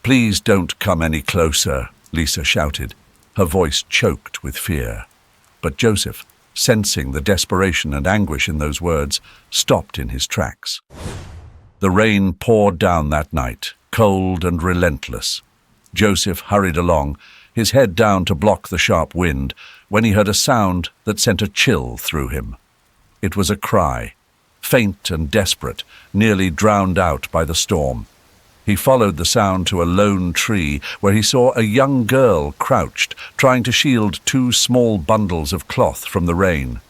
"Please don't come any closer," Lisa shouted, her voice choked with fear. But Joseph, sensing the desperation and anguish in those words, stopped in his tracks. The rain poured down that night, cold and relentless. Joseph hurried along, his head down to block the sharp wind, when he heard a sound that sent a chill through him. It was a cry, faint and desperate, nearly drowned out by the storm. He followed the sound to a lone tree where he saw a young girl crouched, trying to shield two small bundles of cloth from the rain.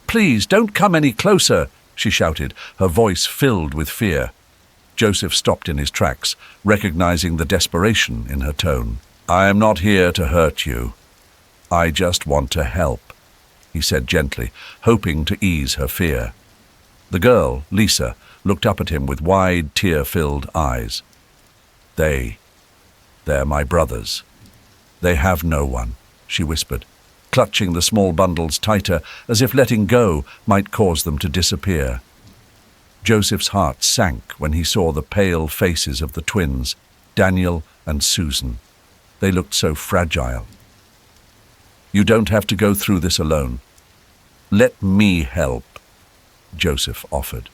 "Please, don't come any closer," she shouted, her voice filled with fear. Joseph stopped in his tracks, recognizing the desperation in her tone. "I am not here to hurt you. I just want to help," he said gently, hoping to ease her fear. The girl, Lisa, looked up at him with wide, tear-filled eyes. They're my brothers. They have no one," she whispered, clutching the small bundles tighter as if letting go might cause them to disappear. Joseph's heart sank when he saw the pale faces of the twins, Daniel and Susan. They looked so fragile. "You don't have to go through this alone. Let me help," Joseph offered.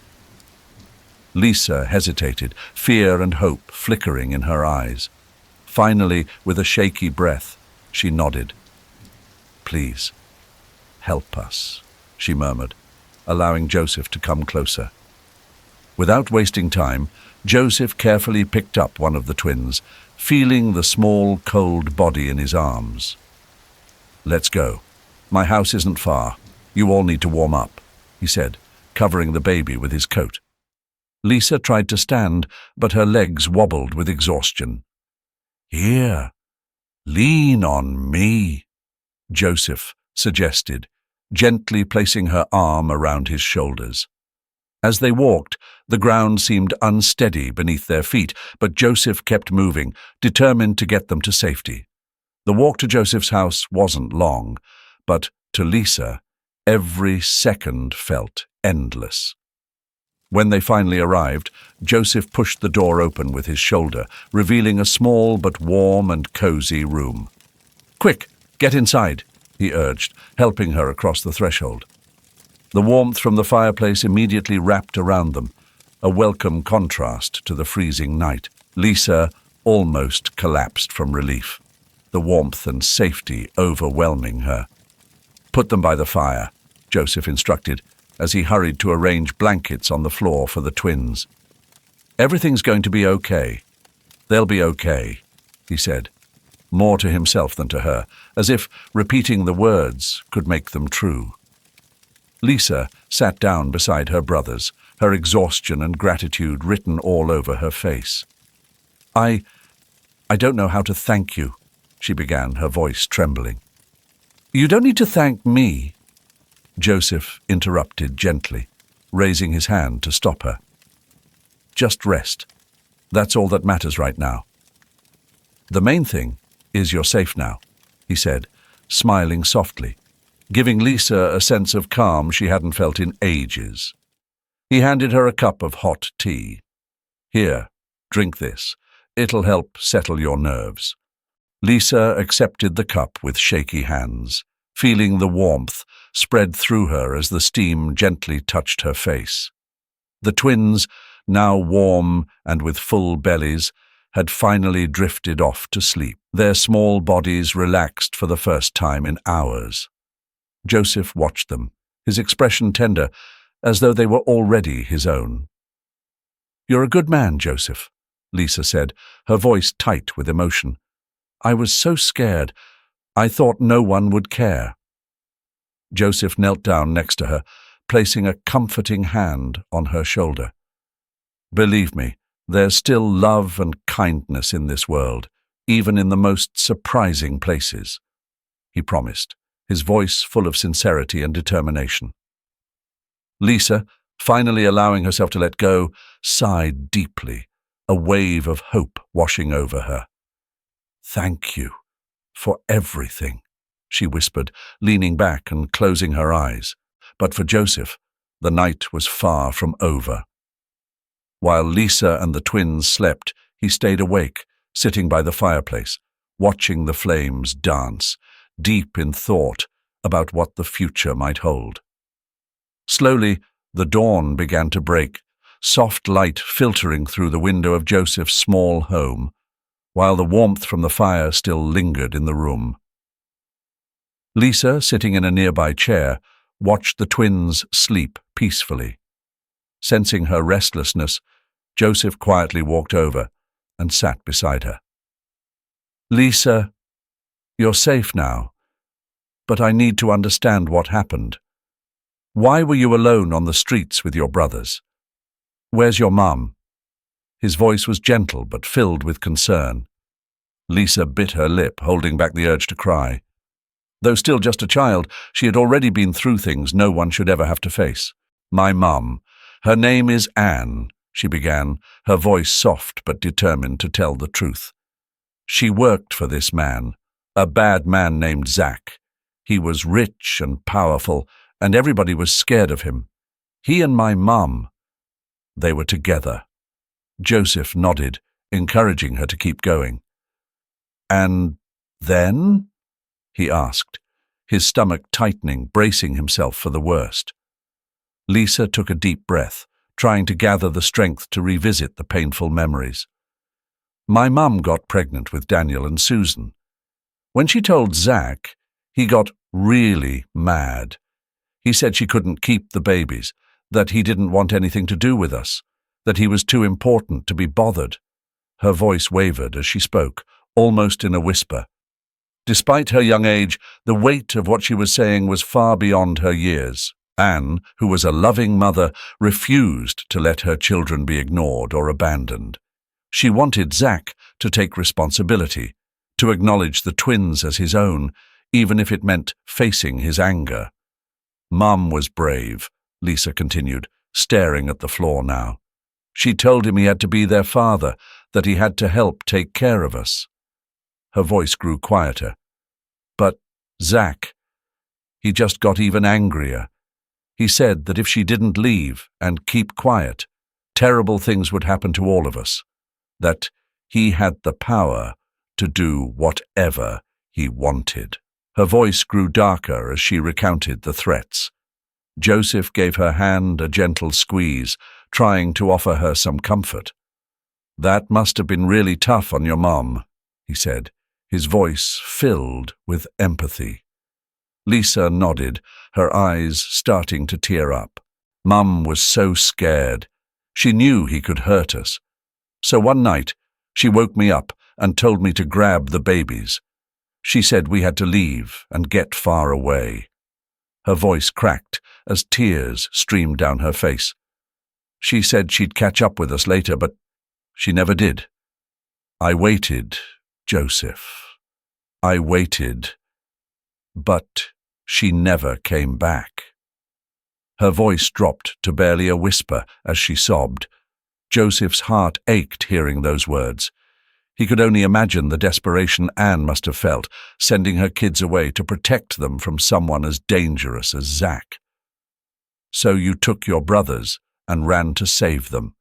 Lisa hesitated, fear and hope flickering in her eyes. Finally, with a shaky breath, she nodded. "Please, help us," she murmured, allowing Joseph to come closer. Without wasting time, Joseph carefully picked up one of the twins, feeling the small, cold body in his arms. "Let's go. My house isn't far. You all need to warm up," he said, covering the baby with his coat. Lisa tried to stand, but her legs wobbled with exhaustion. "Here, lean on me," Joseph suggested, gently placing her arm around his shoulders. As they walked, the ground seemed unsteady beneath their feet, but Joseph kept moving, determined to get them to safety. The walk to Joseph's house wasn't long, but to Lisa, every second felt endless. When they finally arrived, Joseph pushed the door open with his shoulder, revealing a small but warm and cozy room. "Quick, get inside," he urged, helping her across the threshold. The warmth from the fireplace immediately wrapped around them, a welcome contrast to the freezing night. Lisa almost collapsed from relief, the warmth and safety overwhelming her. "Put them by the fire," Joseph instructed, as he hurried to arrange blankets on the floor for the twins. "Everything's going to be okay. They'll be okay," he said, more to himself than to her, as if repeating the words could make them true. Lisa sat down beside her brothers, her exhaustion and gratitude written all over her face. I don't know how to thank you," she began, her voice trembling. "You don't need to thank me," Joseph interrupted gently, raising his hand to stop her. "Just rest. That's all that matters right now. The main thing is you're safe now," he said, smiling softly, giving Lisa a sense of calm she hadn't felt in ages. He handed her a cup of hot tea. "Here, drink this. It'll help settle your nerves." Lisa accepted the cup with shaky hands, feeling the warmth spread through her as the steam gently touched her face. The twins, now warm and with full bellies, had finally drifted off to sleep, their small bodies relaxed for the first time in hours. Joseph watched them, his expression tender, as though they were already his own. "You're a good man, Joseph," Lisa said, her voice tight with emotion. "I was so scared. I thought no one would care." Joseph knelt down next to her, placing a comforting hand on her shoulder. "Believe me, there's still love and kindness in this world, even in the most surprising places," he promised, his voice full of sincerity and determination. Lisa, finally allowing herself to let go, sighed deeply, a wave of hope washing over her. "Thank you for everything," she whispered, leaning back and closing her eyes. But for Joseph, the night was far from over. While Lisa and the twins slept, he stayed awake, sitting by the fireplace, watching the flames dance, deep in thought about what the future might hold. Slowly, the dawn began to break, soft light filtering through the window of Joseph's small home, while the warmth from the fire still lingered in the room. Lisa, sitting in a nearby chair, watched the twins sleep peacefully. Sensing her restlessness, Joseph quietly walked over and sat beside her. "Lisa, you're safe now, but I need to understand what happened. Why were you alone on the streets with your brothers? Where's your mum?" His voice was gentle but filled with concern. Lisa bit her lip, holding back the urge to cry. Though still just a child, she had already been through things no one should ever have to face. "My mum. Her name is Anne," she began, her voice soft but determined to tell the truth. "She worked for this man, a bad man named Zach. He was rich and powerful, and everybody was scared of him. He and my mum, they were together." Joseph nodded, encouraging her to keep going. "And then?" he asked, his stomach tightening, bracing himself for the worst. Lisa took a deep breath, trying to gather the strength to revisit the painful memories. "My mum got pregnant with Daniel and Susan. When she told Zach, he got really mad. He said she couldn't keep the babies, that he didn't want anything to do with us, that he was too important to be bothered." Her voice wavered as she spoke, almost in a whisper. Despite her young age, the weight of what she was saying was far beyond her years. Anne, who was a loving mother, refused to let her children be ignored or abandoned. She wanted Zach to take responsibility, to acknowledge the twins as his own, even if it meant facing his anger. "Mum was brave," Lisa continued, staring at the floor now. "She told him he had to be their father, that he had to help take care of us." Her voice grew quieter. "But Zach, he just got even angrier. He said that if she didn't leave and keep quiet, terrible things would happen to all of us, that he had the power to do whatever he wanted." Her voice grew darker as she recounted the threats. Joseph gave her hand a gentle squeeze, trying to offer her some comfort. "That must have been really tough on your mom," he said, his voice filled with empathy. Lisa nodded, her eyes starting to tear up. Mum was so scared. She knew he could hurt us. So one night, she woke me up and told me to grab the babies. She said we had to leave and get far away. Her voice cracked as tears streamed down her face. She said she'd catch up with us later, but she never did. I waited, Joseph. I waited, but she never came back. Her voice dropped to barely a whisper as she sobbed. Joseph's heart ached hearing those words. He could only imagine the desperation Anne must have felt, sending her kids away to protect them from someone as dangerous as Zach. "So you took your brothers and ran to save them,"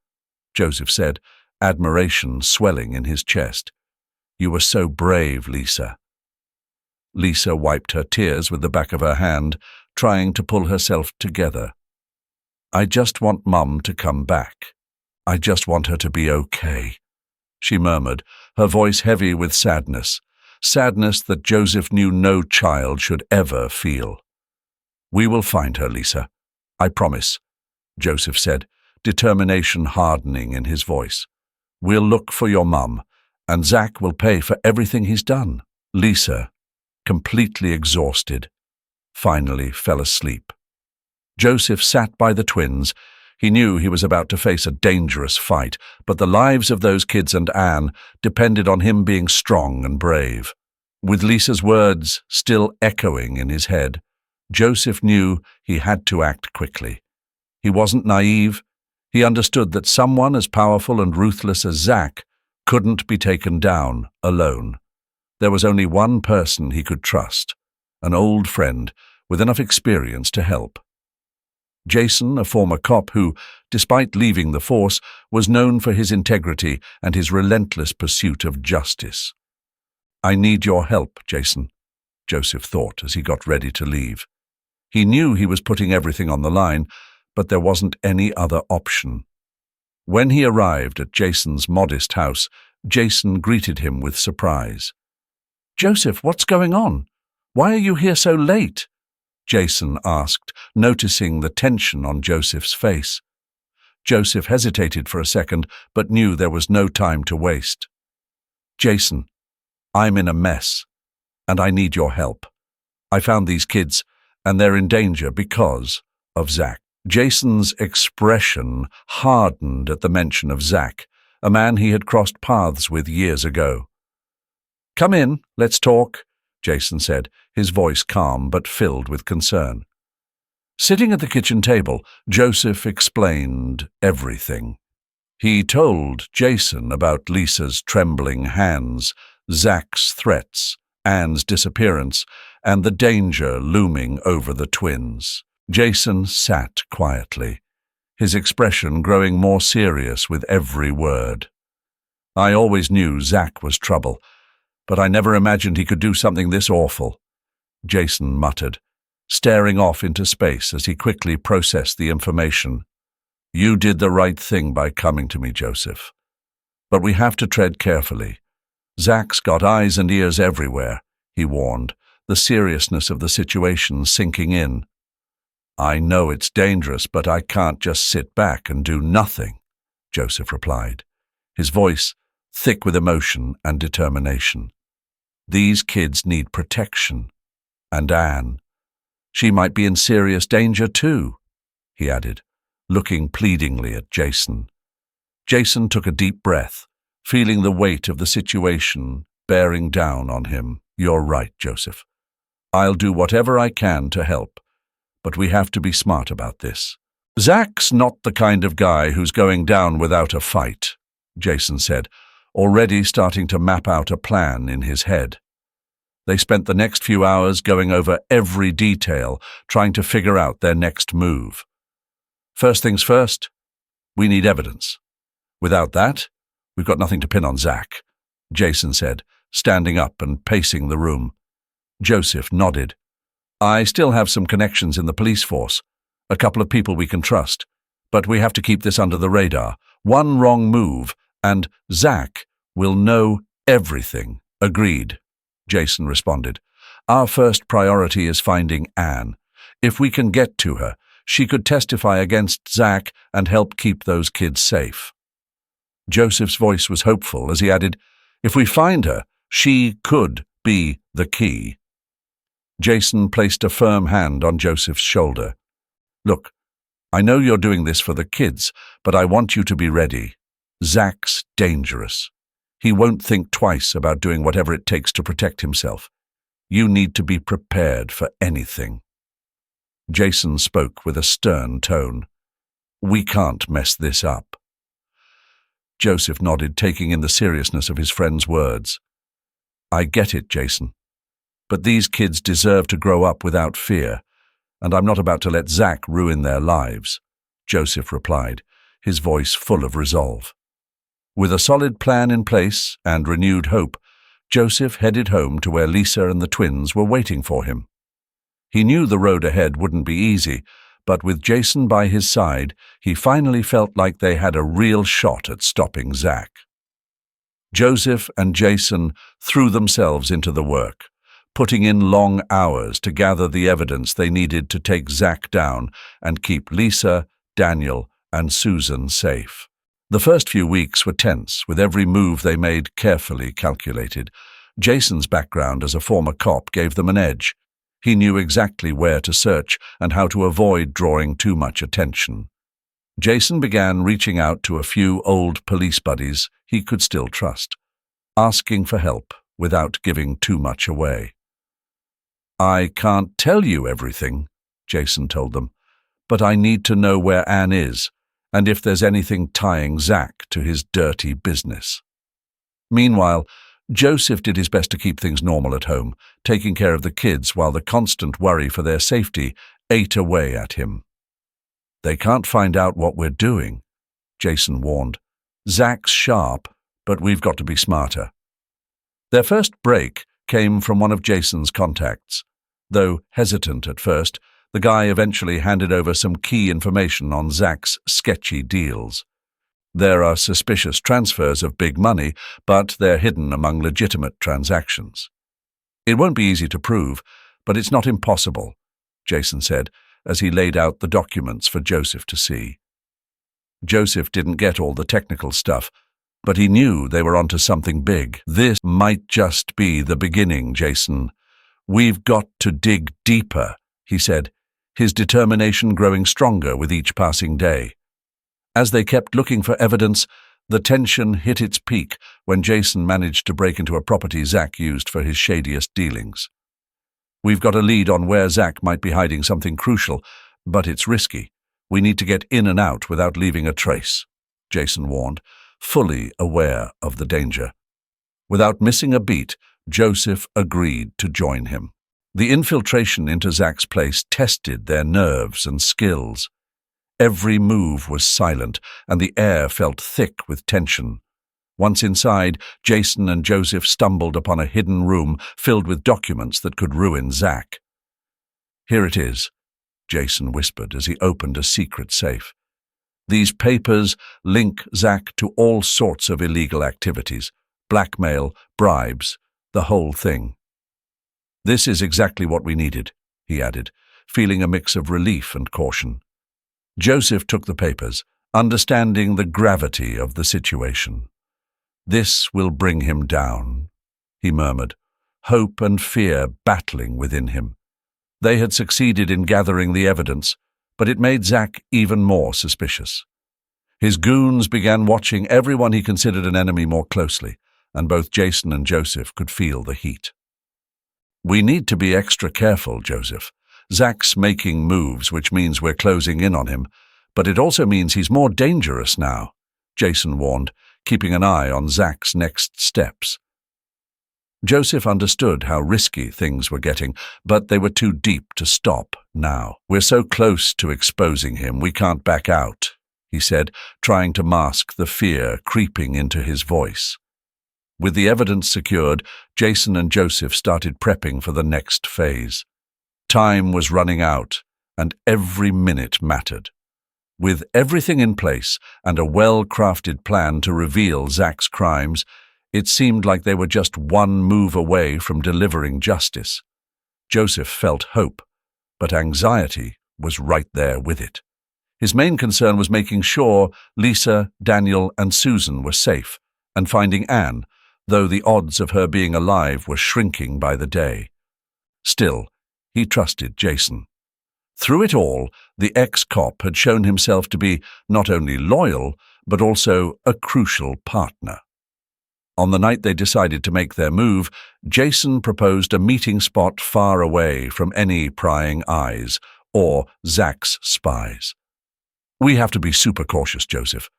Joseph said, admiration swelling in his chest. "You were so brave, Lisa." Lisa wiped her tears with the back of her hand, trying to pull herself together. "I just want Mum to come back. I just want her to be okay," she murmured, her voice heavy with sadness that Joseph knew no child should ever feel. "We will find her, Lisa. I promise," Joseph said, determination hardening in his voice. "We'll look for your mum, and Zach will pay for everything he's done." Lisa, completely exhausted, finally fell asleep. Joseph sat by the twins. He knew he was about to face a dangerous fight, but the lives of those kids and Anne depended on him being strong and brave. With Lisa's words still echoing in his head, Joseph knew he had to act quickly. He wasn't naive. He understood that someone as powerful and ruthless as Zach couldn't be taken down alone. There was only one person he could trust, an old friend with enough experience to help. Jason, a former cop who, despite leaving the force, was known for his integrity and his relentless pursuit of justice. "I need your help, Jason," Joseph thought as he got ready to leave. He knew he was putting everything on the line, but there wasn't any other option. When he arrived at Jason's modest house, Jason greeted him with surprise. "Joseph, what's going on? Why are you here so late?" Jason asked, noticing the tension on Joseph's face. Joseph hesitated for a second, but knew there was no time to waste. "Jason, I'm in a mess, and I need your help. I found these kids, and they're in danger because of Zach." Jason's expression hardened at the mention of Zach, a man he had crossed paths with years ago. "Come in, let's talk," Jason said, his voice calm but filled with concern. Sitting at the kitchen table, Joseph explained everything. He told Jason about Lisa's trembling hands, Zach's threats, Anne's disappearance, and the danger looming over the twins. Jason sat quietly, his expression growing more serious with every word. "I always knew Zach was trouble, but I never imagined he could do something this awful," Jason muttered, staring off into space as he quickly processed the information. "You did the right thing by coming to me, Joseph. But we have to tread carefully. Zach's got eyes and ears everywhere," he warned, the seriousness of the situation sinking in. "I know it's dangerous, but I can't just sit back and do nothing," Joseph replied, his voice thick with emotion and determination. "These kids need protection. And Anne, she might be in serious danger too," he added, looking pleadingly at Jason. Jason took a deep breath, feeling the weight of the situation bearing down on him. "You're right, Joseph. I'll do whatever I can to help, but we have to be smart about this. Zach's not the kind of guy who's going down without a fight," Jason said, already starting to map out a plan in his head. They spent the next few hours going over every detail, trying to figure out their next move. "First things first, we need evidence. Without that, we've got nothing to pin on Zach," Jason said, standing up and pacing the room. Joseph nodded. "I still have some connections in the police force, a couple of people we can trust, but we have to keep this under the radar. One wrong move, and Zach will know everything." "Agreed," Jason responded. "Our first priority is finding Anne. If we can get to her, she could testify against Zach and help keep those kids safe." Joseph's voice was hopeful as he added, "If we find her, she could be the key." Jason placed a firm hand on Joseph's shoulder. "Look, I know you're doing this for the kids, but I want you to be ready. Zach's dangerous. He won't think twice about doing whatever it takes to protect himself. You need to be prepared for anything." Jason spoke with a stern tone. "We can't mess this up." Joseph nodded, taking in the seriousness of his friend's words. "I get it, Jason. But these kids deserve to grow up without fear, and I'm not about to let Zach ruin their lives," Joseph replied, his voice full of resolve. With a solid plan in place and renewed hope, Joseph headed home to where Lisa and the twins were waiting for him. He knew the road ahead wouldn't be easy, but with Jason by his side, he finally felt like they had a real shot at stopping Zach. Joseph and Jason threw themselves into the work, putting in long hours to gather the evidence they needed to take Zach down and keep Lisa, Daniel, and Susan safe. The first few weeks were tense, with every move they made carefully calculated. Jason's background as a former cop gave them an edge. He knew exactly where to search and how to avoid drawing too much attention. Jason began reaching out to a few old police buddies he could still trust, asking for help without giving too much away. "I can't tell you everything," Jason told them, "but I need to know where Anne is, and if there's anything tying Zach to his dirty business." Meanwhile, Joseph did his best to keep things normal at home, taking care of the kids while the constant worry for their safety ate away at him. They can't find out what we're doing, Jason warned. Zach's sharp, but we've got to be smarter. Their first break came from one of Jason's contacts. Though hesitant at first, the guy eventually handed over some key information on Zach's sketchy deals. There are suspicious transfers of big money, but they're hidden among legitimate transactions. It won't be easy to prove, but it's not impossible, Jason said, as he laid out the documents for Joseph to see. Joseph didn't get all the technical stuff, but he knew they were onto something big. This might just be the beginning, Jason. We've got to dig deeper, he said, his determination growing stronger with each passing day. As they kept looking for evidence, the tension hit its peak when Jason managed to break into a property Zach used for his shadiest dealings. We've got a lead on where Zach might be hiding something crucial, but it's risky. We need to get in and out without leaving a trace, Jason warned, fully aware of the danger. Without missing a beat, Joseph agreed to join him. The infiltration into Zach's place tested their nerves and skills. Every move was silent, and the air felt thick with tension. Once inside, Jason and Joseph stumbled upon a hidden room filled with documents that could ruin Zach. "Here it is," Jason whispered as he opened a secret safe. "These papers link Zach to all sorts of illegal activities, blackmail, bribes, the whole thing." "This is exactly what we needed," he added, feeling a mix of relief and caution. Joseph took the papers, understanding the gravity of the situation. "This will bring him down," he murmured, hope and fear battling within him. They had succeeded in gathering the evidence, but it made Zach even more suspicious. His goons began watching everyone he considered an enemy more closely, and both Jason and Joseph could feel the heat. "We need to be extra careful, Joseph. Zach's making moves, which means we're closing in on him, but it also means he's more dangerous now," Jason warned, keeping an eye on Zach's next steps. Joseph understood how risky things were getting, but they were too deep to stop now. "We're so close to exposing him, we can't back out," he said, trying to mask the fear creeping into his voice. With the evidence secured, Jason and Joseph started prepping for the next phase. Time was running out, and every minute mattered. With everything in place and a well-crafted plan to reveal Zach's crimes, it seemed like they were just one move away from delivering justice. Joseph felt hope, but anxiety was right there with it. His main concern was making sure Lisa, Daniel, and Susan were safe, and finding Anne, though the odds of her being alive were shrinking by the day. Still, he trusted Jason. Through it all, the ex-cop had shown himself to be not only loyal, but also a crucial partner. On the night they decided to make their move, Jason proposed a meeting spot far away from any prying eyes or Zach's spies. "We have to be super cautious, Joseph.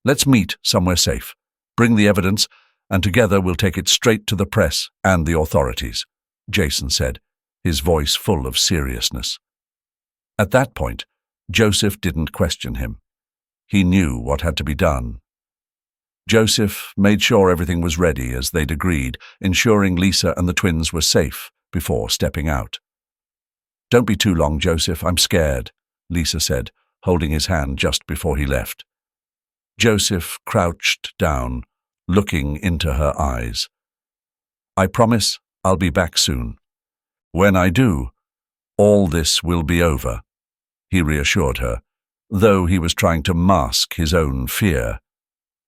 Let's meet somewhere safe. Bring the evidence, and together we'll take it straight to the press and the authorities," Jason said, his voice full of seriousness. At that point, Joseph didn't question him. He knew what had to be done. Joseph made sure everything was ready as they'd agreed, ensuring Lisa and the twins were safe before stepping out. "Don't be too long, Joseph. I'm scared," Lisa said, holding his hand just before he left. Joseph crouched down, looking into her eyes. "I promise I'll be back soon. When I do, all this will be over," he reassured her, though he was trying to mask his own fear.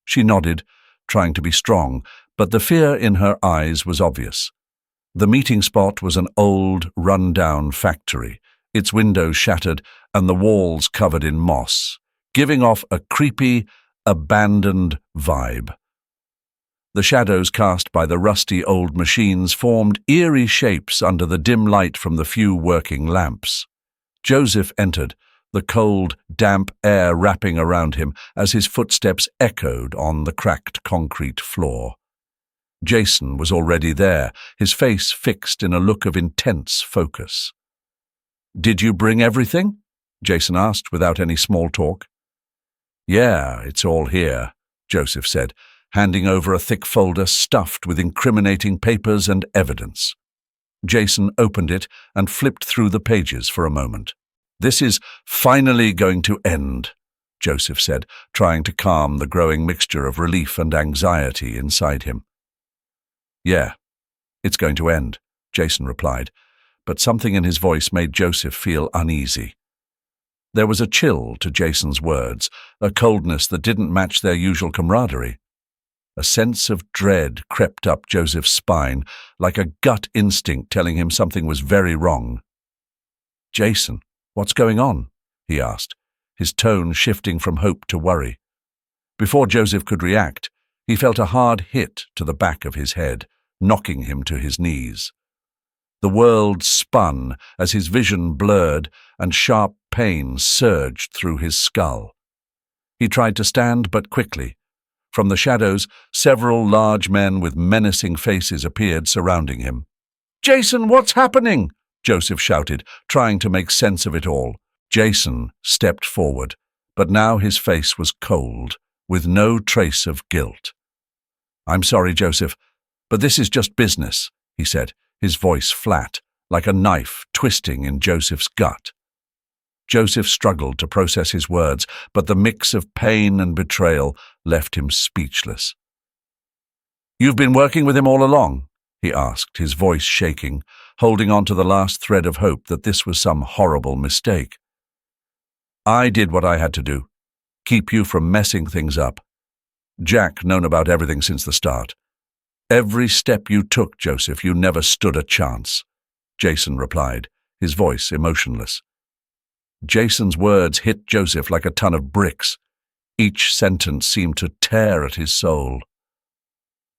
She nodded, trying to be strong, but the fear in her eyes was obvious. The meeting spot was an old, run-down factory, its windows shattered and the walls covered in moss, giving off a creepy, abandoned vibe. The shadows cast by the rusty old machines formed eerie shapes under the dim light from the few working lamps. Joseph entered, the cold, damp air wrapping around him as his footsteps echoed on the cracked concrete floor. Jason was already there, his face fixed in a look of intense focus. "Did you bring everything?" Jason asked without any small talk. Yeah, it's all here, Joseph said, handing over a thick folder stuffed with incriminating papers and evidence. Jason opened it and flipped through the pages for a moment. This is finally going to end, Joseph said, trying to calm the growing mixture of relief and anxiety inside him. Yeah, it's going to end, Jason replied, but something in his voice made Joseph feel uneasy. There was a chill to Jason's words, a coldness that didn't match their usual camaraderie. A sense of dread crept up Joseph's spine, like a gut instinct telling him something was very wrong. Jason, what's going on? He asked, his tone shifting from hope to worry. Before Joseph could react, he felt a hard hit to the back of his head, knocking him to his knees. The world spun as his vision blurred and sharp pain surged through his skull. He tried to stand, but quickly. From the shadows, several large men with menacing faces appeared surrounding him. "Jason, what's happening?" Joseph shouted, trying to make sense of it all. Jason stepped forward, but now his face was cold, with no trace of guilt. "I'm sorry, Joseph, but this is just business," he said, his voice flat, like a knife twisting in Joseph's gut. Joseph struggled to process his words, but the mix of pain and betrayal left him speechless. "You've been working with him all along?" he asked, his voice shaking, holding on to the last thread of hope that this was some horrible mistake. "I did what I had to do, keep you from messing things up. Jack known about everything since the start. Every step you took, Joseph, you never stood a chance," Jason replied, his voice emotionless. Jason's words hit Joseph like a ton of bricks. Each sentence seemed to tear at his soul.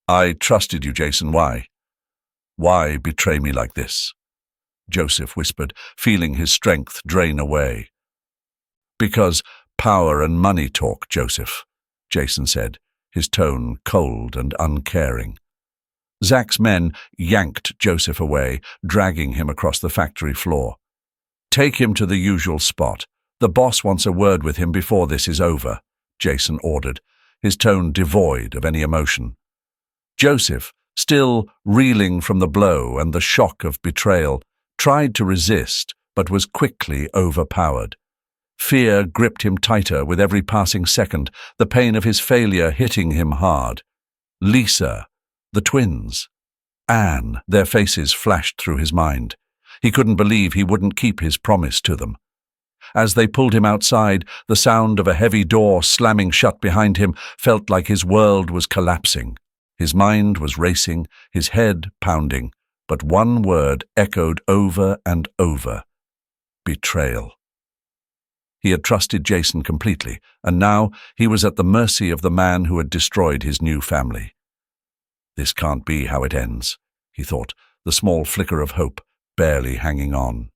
"I trusted you, Jason. Why? Why betray me like this?" Joseph whispered, feeling his strength drain away. "Because power and money talk, Joseph," Jason said, his tone cold and uncaring. Zach's men yanked Joseph away, dragging him across the factory floor. "Take him to the usual spot. The boss wants a word with him before this is over," Jason ordered, his tone devoid of any emotion. Joseph, still reeling from the blow and the shock of betrayal, tried to resist, but was quickly overpowered. Fear gripped him tighter with every passing second, the pain of his failure hitting him hard. Lisa, the twins, Anne, their faces flashed through his mind. He couldn't believe he wouldn't keep his promise to them. As they pulled him outside, the sound of a heavy door slamming shut behind him felt like his world was collapsing. His mind was racing, his head pounding, but one word echoed over and over: betrayal. He had trusted Jason completely, and now he was at the mercy of the man who had destroyed his new family. This can't be how it ends, he thought, the small flicker of hope barely hanging on.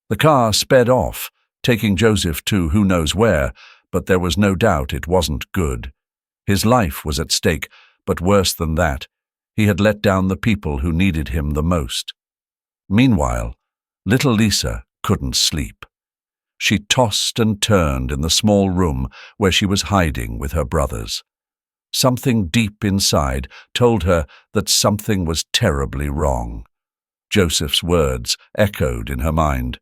The car sped off, taking Joseph to who knows where, but there was no doubt it wasn't good. His life was at stake, but worse than that, he had let down the people who needed him the most. Meanwhile, little Lisa couldn't sleep. She tossed and turned in the small room where she was hiding with her brothers. Something deep inside told her that something was terribly wrong. Joseph's words echoed in her mind.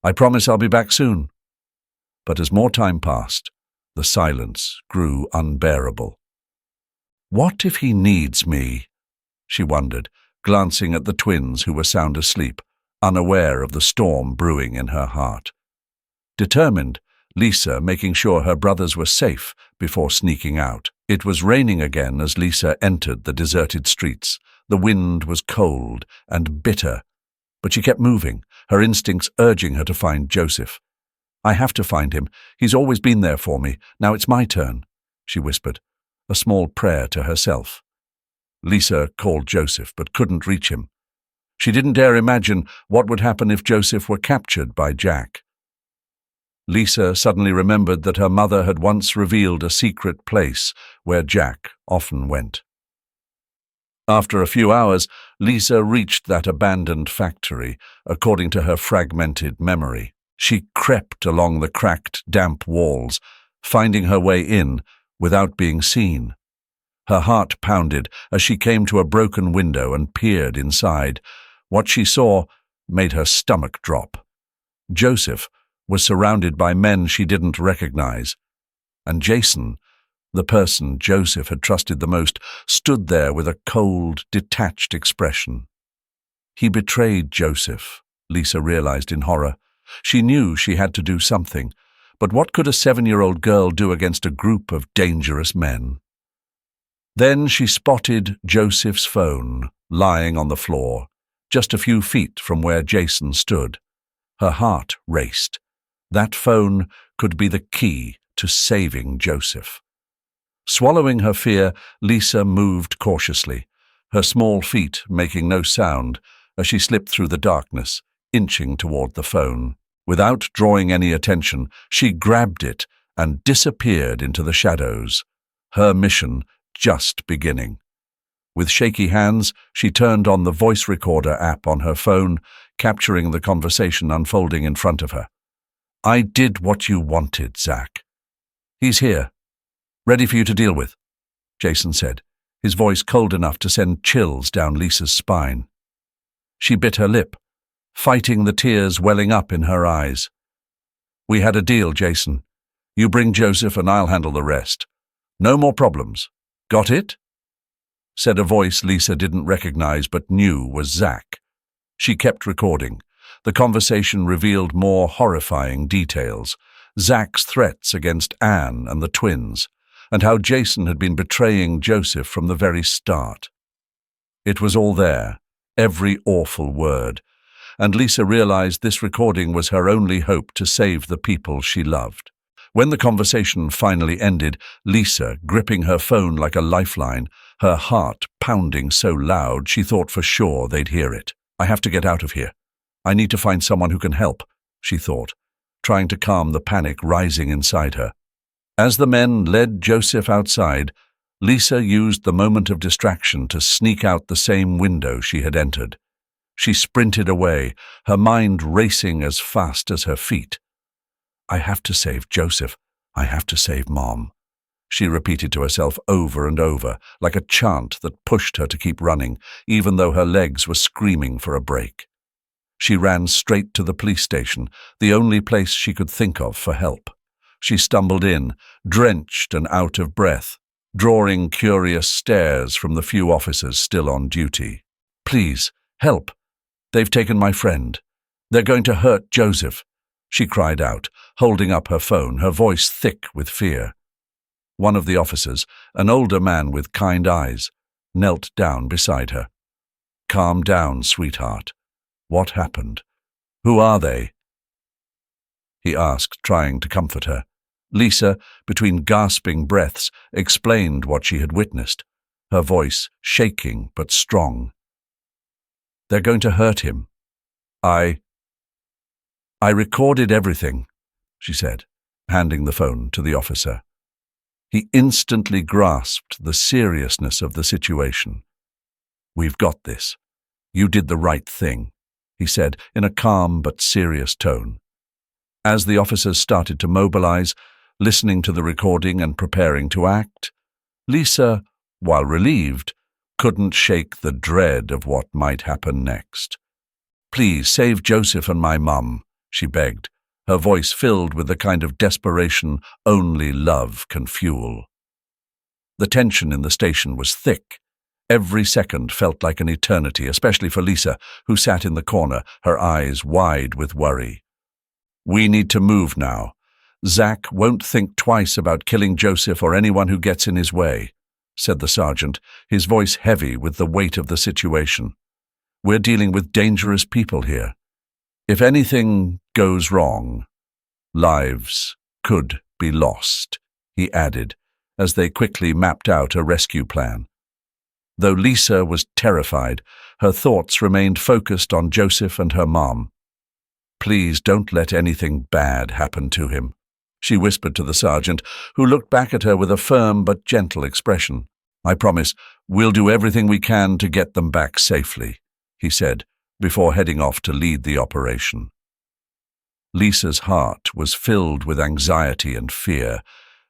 "I promise I'll be back soon." But as more time passed, the silence grew unbearable. "What if he needs me?" she wondered, glancing at the twins who were sound asleep, unaware of the storm brewing in her heart. Determined, Lisa making sure her brothers were safe before sneaking out. It was raining again as Lisa entered the deserted streets. The wind was cold and bitter, but she kept moving, her instincts urging her to find Joseph. "I have to find him. He's always been there for me. Now it's my turn," she whispered, a small prayer to herself. Lisa called Joseph, but couldn't reach him. She didn't dare imagine what would happen if Joseph were captured by Jack. Lisa suddenly remembered that her mother had once revealed a secret place where Jack often went. After a few hours, Lisa reached that abandoned factory, according to her fragmented memory. She crept along the cracked, damp walls, finding her way in without being seen. Her heart pounded as she came to a broken window and peered inside. What she saw made her stomach drop. Joseph was surrounded by men she didn't recognize, and Jason, the person Joseph had trusted the most, stood there with a cold, detached expression. He betrayed Joseph, Lisa realized in horror. She knew she had to do something, but what could a 7-year-old girl do against a group of dangerous men? Then she spotted Joseph's phone lying on the floor, just a few feet from where Jason stood. Her heart raced. That phone could be the key to saving Joseph. Swallowing her fear, Lisa moved cautiously, her small feet making no sound as she slipped through the darkness, inching toward the phone. Without drawing any attention, she grabbed it and disappeared into the shadows, her mission just beginning. With shaky hands, she turned on the voice recorder app on her phone, capturing the conversation unfolding in front of her. "I did what you wanted, Zach. He's here, ready for you to deal with," Jason said, his voice cold enough to send chills down Lisa's spine. She bit her lip, fighting the tears welling up in her eyes. "We had a deal, Jason. You bring Joseph and I'll handle the rest. No more problems. Got it?" said a voice Lisa didn't recognize but knew was Zach. She kept recording. The conversation revealed more horrifying details. Zach's threats against Anne and the twins, and how Jason had been betraying Joseph from the very start. It was all there, every awful word, and Lisa realized this recording was her only hope to save the people she loved. When the conversation finally ended, Lisa, gripping her phone like a lifeline, her heart pounding so loud she thought for sure they'd hear it. "I have to get out of here. I need to find someone who can help," she thought, trying to calm the panic rising inside her. As the men led Joseph outside, Lisa used the moment of distraction to sneak out the same window she had entered. She sprinted away, her mind racing as fast as her feet. "I have to save Joseph. I have to save Mom," she repeated to herself over and over, like a chant that pushed her to keep running, even though her legs were screaming for a break. She ran straight to the police station, the only place she could think of for help. She stumbled in, drenched and out of breath, drawing curious stares from the few officers still on duty. "Please, help! They've taken my friend. They're going to hurt Joseph," she cried out, holding up her phone, her voice thick with fear. One of the officers, an older man with kind eyes, knelt down beside her. "Calm down, sweetheart. What happened? Who are they?" he asked, trying to comfort her. Lisa, between gasping breaths, explained what she had witnessed, her voice shaking but strong. "They're going to hurt him. I recorded everything," she said, handing the phone to the officer. He instantly grasped the seriousness of the situation. "We've got this. You did the right thing," he said in a calm but serious tone. As the officers started to mobilize, listening to the recording and preparing to act, Lisa, while relieved, couldn't shake the dread of what might happen next. "Please save Joseph and my mum," she begged, her voice filled with the kind of desperation only love can fuel. The tension in the station was thick. Every second felt like an eternity, especially for Lisa, who sat in the corner, her eyes wide with worry. "We need to move now. Zach won't think twice about killing Joseph or anyone who gets in his way," said the sergeant, his voice heavy with the weight of the situation. "We're dealing with dangerous people here. If anything goes wrong, lives could be lost," he added, as they quickly mapped out a rescue plan. Though Lisa was terrified, her thoughts remained focused on Joseph and her mom. "Please don't let anything bad happen to him," she whispered to the sergeant, who looked back at her with a firm but gentle expression. "I promise we'll do everything we can to get them back safely," he said, before heading off to lead the operation. Lisa's heart was filled with anxiety and fear,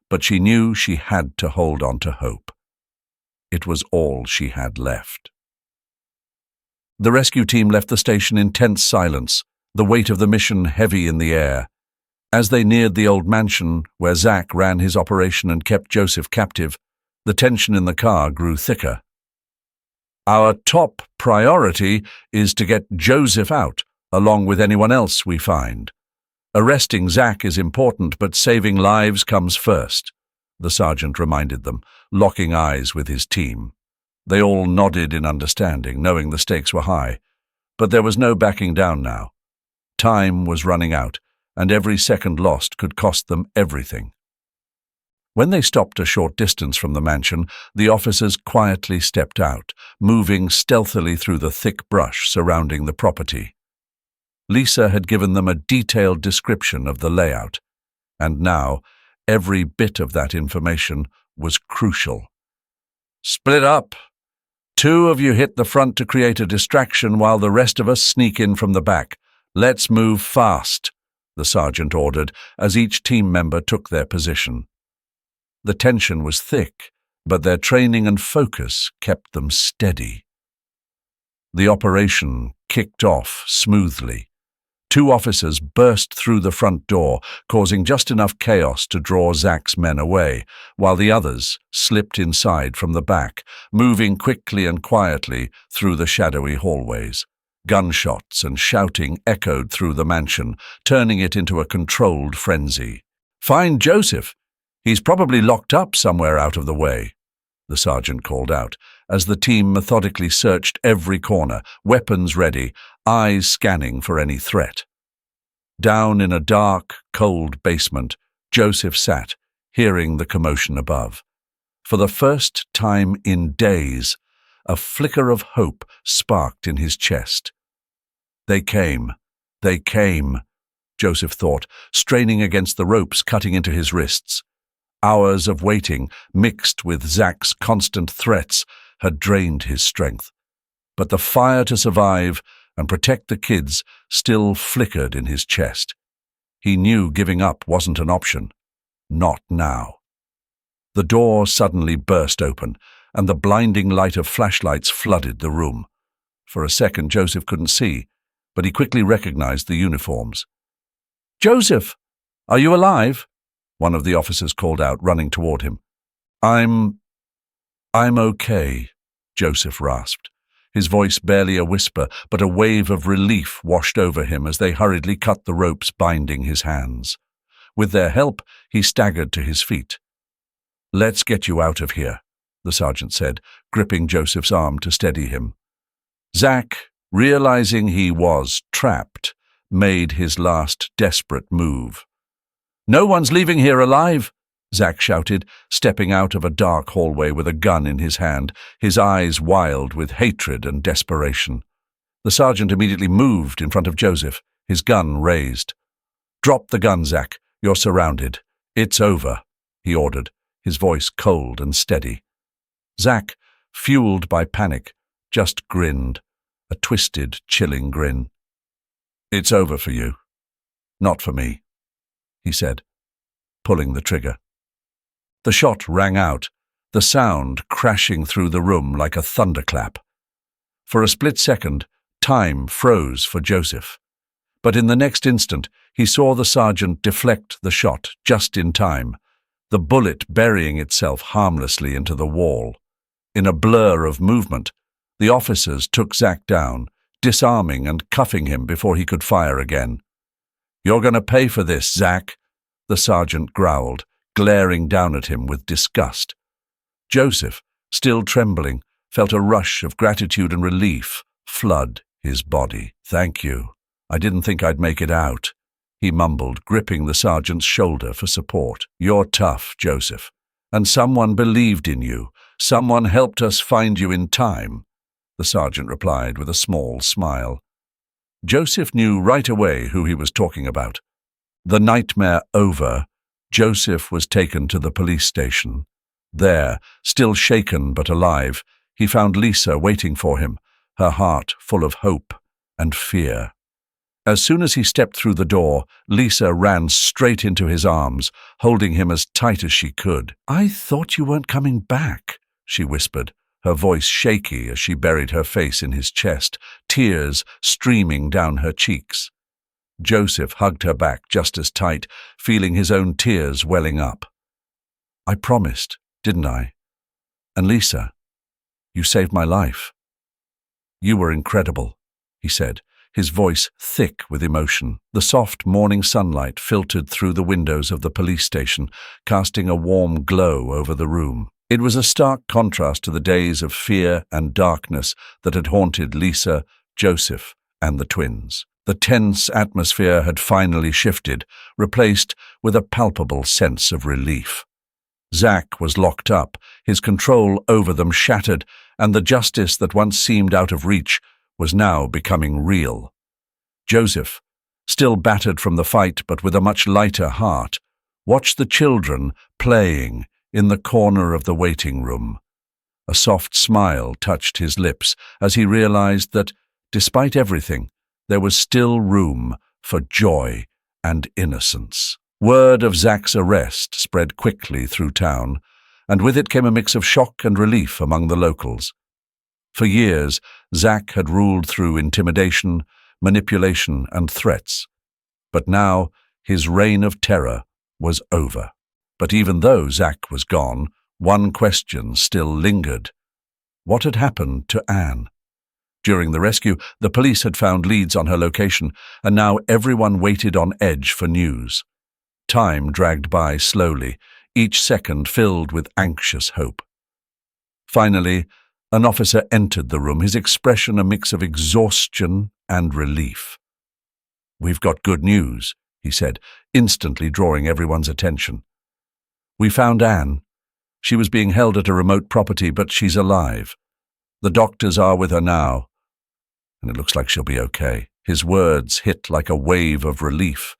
but she knew she had to hold on to hope. It was all she had left. The rescue team left the station in tense silence, the weight of the mission heavy in the air. As they neared the old mansion where Zack ran his operation and kept Joseph captive, the tension in the car grew thicker. "Our top priority is to get Joseph out, along with anyone else we find. Arresting Zack is important, but saving lives comes first," the sergeant reminded them, locking eyes with his team. They all nodded in understanding, knowing the stakes were high. But there was no backing down now. Time was running out, and every second lost could cost them everything. When they stopped a short distance from the mansion, the officers quietly stepped out, moving stealthily through the thick brush surrounding the property. Lisa had given them a detailed description of the layout, and now every bit of that information was crucial. "Split up. 2 of you hit the front to create a distraction while the rest of us sneak in from the back. Let's move fast," the sergeant ordered as each team member took their position. The tension was thick, but their training and focus kept them steady. The operation kicked off smoothly. 2 officers burst through the front door, causing just enough chaos to draw Zack's men away, while the others slipped inside from the back, moving quickly and quietly through the shadowy hallways. Gunshots and shouting echoed through the mansion, turning it into a controlled frenzy. "Find Joseph! He's probably locked up somewhere out of the way," the sergeant called out, as the team methodically searched every corner, weapons ready, eyes scanning for any threat. Down in a dark, cold basement, Joseph sat, hearing the commotion above. For the first time in days, a flicker of hope sparked in his chest. They came, Joseph thought, straining against the ropes cutting into his wrists. Hours of waiting, mixed with Zack's constant threats, had drained his strength. But the fire to survive and protect the kids still flickered in his chest. He knew giving up wasn't an option. Not now. The door suddenly burst open, and the blinding light of flashlights flooded the room. For a second, Joseph couldn't see, but he quickly recognized the uniforms. "Joseph, are you alive?" one of the officers called out, running toward him. I'm okay," Joseph rasped, his voice barely a whisper, but a wave of relief washed over him as they hurriedly cut the ropes binding his hands. With their help, he staggered to his feet. "Let's get you out of here," the sergeant said, gripping Joseph's arm to steady him. Zack, realizing he was trapped, made his last desperate move. "No one's leaving here alive," Zack shouted, stepping out of a dark hallway with a gun in his hand, his eyes wild with hatred and desperation. The sergeant immediately moved in front of Joseph, his gun raised. "Drop the gun, Zack. You're surrounded. It's over," he ordered, his voice cold and steady. Zack, fueled by panic, just grinned, a twisted, chilling grin. "It's over for you. Not for me," he said, pulling the trigger. The shot rang out, the sound crashing through the room like a thunderclap. For a split second, time froze for Joseph. But in the next instant, he saw the sergeant deflect the shot just in time, the bullet burying itself harmlessly into the wall. In a blur of movement, the officers took Zack down, disarming and cuffing him before he could fire again. "You're going to pay for this, Zack," the sergeant growled, glaring down at him with disgust. Joseph, still trembling, felt a rush of gratitude and relief flood his body. "Thank you. I didn't think I'd make it out," he mumbled, gripping the sergeant's shoulder for support. "You're tough, Joseph, and someone believed in you. Someone helped us find you in time," the sergeant replied with a small smile. Joseph knew right away who he was talking about. The nightmare over, Joseph was taken to the police station. There, still shaken but alive, he found Lisa waiting for him, her heart full of hope and fear. As soon as he stepped through the door, Lisa ran straight into his arms, holding him as tight as she could. "I thought you weren't coming back," she whispered, her voice shaky as she buried her face in his chest, tears streaming down her cheeks. Joseph hugged her back just as tight, feeling his own tears welling up. "I promised, didn't I? And Lisa, you saved my life." "You were incredible," he said, his voice thick with emotion. The soft morning sunlight filtered through the windows of the police station, casting a warm glow over the room. It was a stark contrast to the days of fear and darkness that had haunted Lisa, Joseph, and the twins. The tense atmosphere had finally shifted, replaced with a palpable sense of relief. Zach was locked up, his control over them shattered, and the justice that once seemed out of reach was now becoming real. Joseph, still battered from the fight but with a much lighter heart, watched the children playing in the corner of the waiting room. A soft smile touched his lips as he realized that, despite everything, there was still room for joy and innocence. Word of Zach's arrest spread quickly through town, and with it came a mix of shock and relief among the locals. For years, Zach had ruled through intimidation, manipulation, and threats. But now, his reign of terror was over. But even though Zach was gone, one question still lingered. What had happened to Anne? During the rescue, the police had found leads on her location, and now everyone waited on edge for news. Time dragged by slowly, each second filled with anxious hope. Finally, an officer entered the room, his expression a mix of exhaustion and relief. "We've got good news," he said, instantly drawing everyone's attention. "We found Anne. She was being held at a remote property, but she's alive. The doctors are with her now, and it looks like she'll be okay." His words hit like a wave of relief,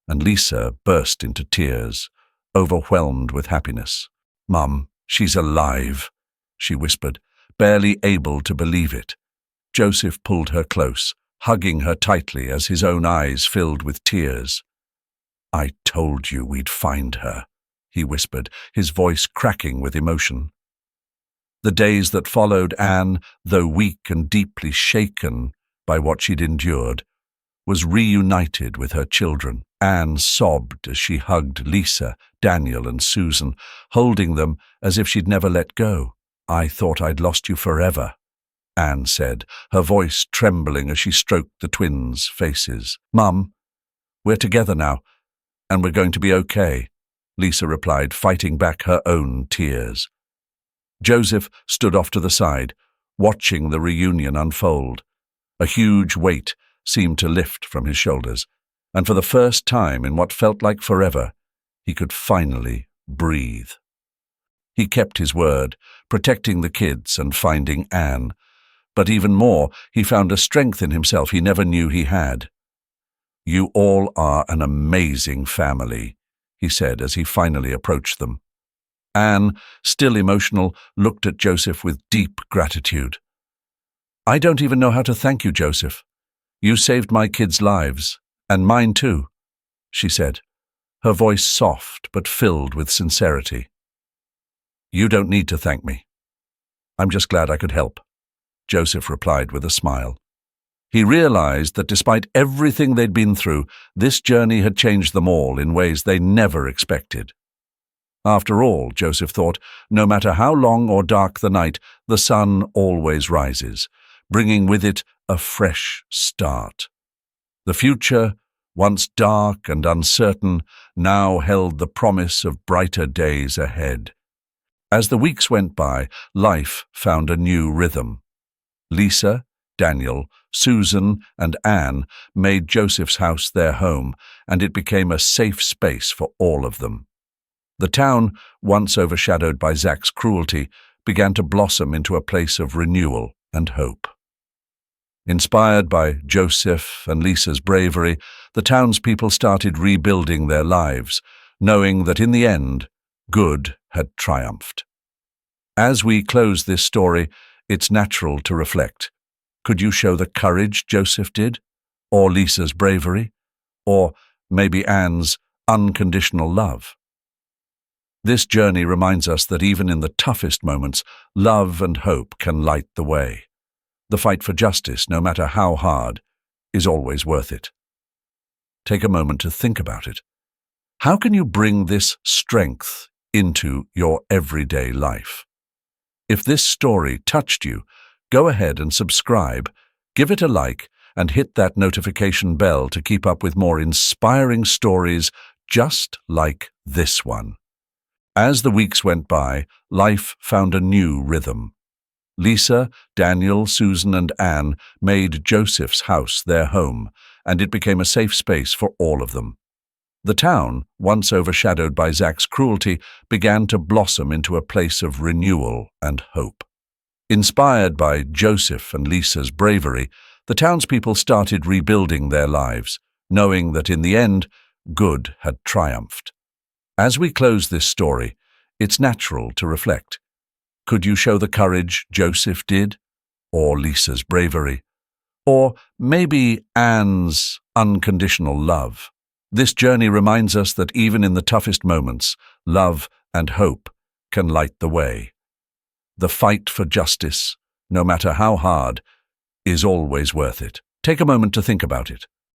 and Lisa burst into tears, overwhelmed with happiness. "Mum, she's alive," she whispered, barely able to believe it. Joseph pulled her close, hugging her tightly as his own eyes filled with tears. "I told you we'd find her," he whispered, his voice cracking with emotion. The days that followed, Anne, though weak and deeply shaken by what she'd endured, was reunited with her children. Anne sobbed as she hugged Lisa, Daniel, and Susan, holding them as if she'd never let go. "I thought I'd lost you forever," Anne said, her voice trembling as she stroked the twins' faces. "Mum, we're together now, and we're going to be okay," Lisa replied, fighting back her own tears. Joseph stood off to the side, watching the reunion unfold. A huge weight seemed to lift from his shoulders, and for the first time in what felt like forever, he could finally breathe. He kept his word, protecting the kids and finding Anne, but even more, he found a strength in himself he never knew he had. "You all are an amazing family," he said as he finally approached them. Anne, still emotional, looked at Joseph with deep gratitude. "I don't even know how to thank you, Joseph. You saved my kids' lives, and mine too," she said, her voice soft but filled with sincerity. "You don't need to thank me. I'm just glad I could help," Joseph replied with a smile. He realized that despite everything they'd been through, this journey had changed them all in ways they never expected. After all, Joseph thought, no matter how long or dark the night, the sun always rises, bringing with it a fresh start. The future, once dark and uncertain, now held the promise of brighter days ahead. As the weeks went by, life found a new rhythm. Lisa, Daniel, Susan, and Anne made Joseph's house their home, and it became a safe space for all of them. The town, once overshadowed by Zach's cruelty, began to blossom into a place of renewal and hope. Inspired by Joseph and Lisa's bravery, the townspeople started rebuilding their lives, knowing that in the end, good had triumphed. As we close this story, it's natural to reflect. Could you show the courage Joseph did? Or Lisa's bravery? Or maybe Anne's unconditional love? This journey reminds us that even in the toughest moments, love and hope can light the way. The fight for justice, no matter how hard, is always worth it. Take a moment to think about it. How can you bring this strength into your everyday life? If this story touched you, go ahead and subscribe, give it a like, and hit that notification bell to keep up with more inspiring stories just like this one. As the weeks went by, life found a new rhythm. Lisa, Daniel, Susan, and Anne made Joseph's house their home, and it became a safe space for all of them. The town, once overshadowed by Zach's cruelty, began to blossom into a place of renewal and hope. Inspired by Joseph and Lisa's bravery, the townspeople started rebuilding their lives, knowing that in the end, good had triumphed. As we close this story, it's natural to reflect. Could you show the courage Joseph did? Or Lisa's bravery? Or maybe Anne's unconditional love? This journey reminds us that even in the toughest moments, love and hope can light the way. The fight for justice, no matter how hard, is always worth it. Take a moment to think about it.